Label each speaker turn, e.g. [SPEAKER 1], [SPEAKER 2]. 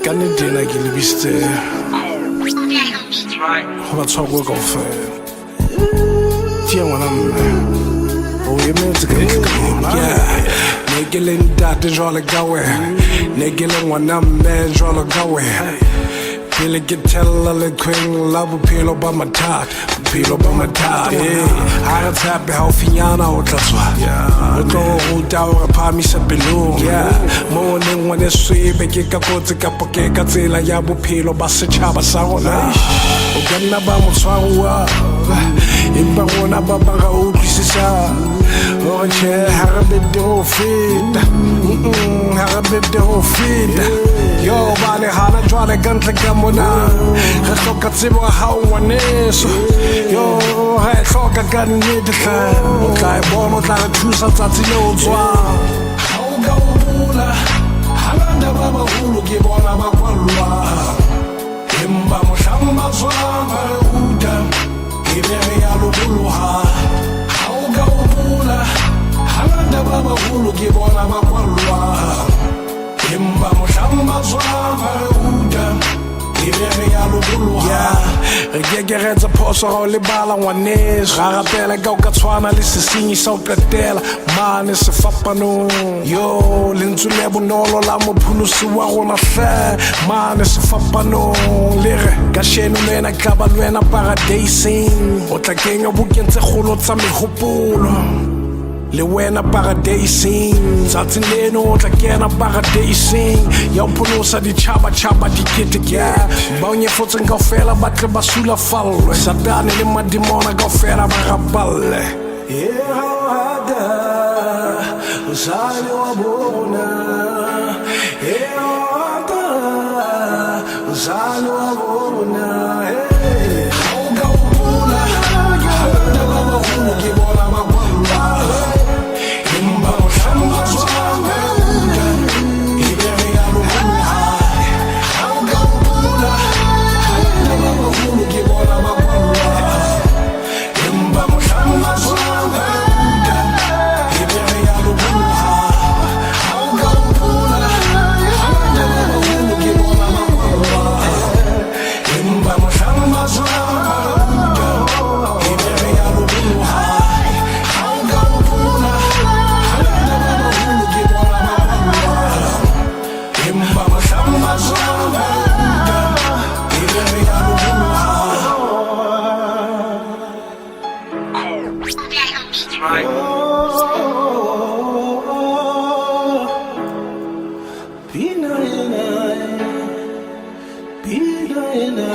[SPEAKER 1] Canne dina gilibiste Hova tsoko ka ofela Tia ngwana mme O emetse ka yeah Negele ntate jwale ka wena Negele ngwana mme jwale ka wena Pele ke tella leqhweng la bophelo ba mathata Bophelo ba mathata Ha re tshepe haufinyana o tla tswa O tlo ruta hore phamisa pelong Moo le ngwane swebe ke ka kotsi kapo ke ka tsela ya bophelo ba setjhaba sa rona O ka nna ba motshwaruwa Empa rona ba bang ra utlwisisa Hore tjhe ha re bete ho feta Ha re bete ho feta Yo bane hana jwale ka ntle ka mona Re hloka tsebo ya hao ngwaneso Yo re hloka ka nnete hle O tla e bona o tla re thusa tsatsi leo tswang Ha o ka o bula Hangata ba baholo ke bona ba kwallwa Empa mohlang ba tswang ba re ruta Ebe re ya lokoloha Ha o ka o bula Hangata ba baholo ke bona ba kwallwa Empa mohlang ba tswang ba re ruta Ebe re ya lokoloha Re keke re etsa phoso ra o lebala ngwaneso Ra rapela ka o ka tshwana le sesinyi sa o qetela Mane sefapanong Yo lentswe le bonolo la mopholosi wa rona hle Mane sefapanong Le re ka sheno lwena tla ba lwena paradising O tla kenya bukeng tse kgolo tsa mehopolo Le wena paradising Tsatsi leno o tla kena paradising Ya o pholosa ditjhaba dikete Ba o nyefotseng kaofela ba tle ba sulafallwe Satane le madimona kaofela ba raballe Hada Usale wa bona Hada Usale wa bona Hauga ubula Hada baba hulu kibona mabamba Imba mushamba zwanga Iberi ya lukuluha Hauga ubula Hada baba hulu kibona mabamba Imba mushamba zwanga Iberi ya lukuluha Hauga ubula Hada baba hulu kibona mabamba Imba mushamba zwanga Iberi ya lukuluha Hauga ubula Hada baba hulu kibona mabamba Imba mushamba zwanga Iberi ya lukuluha Pina ina,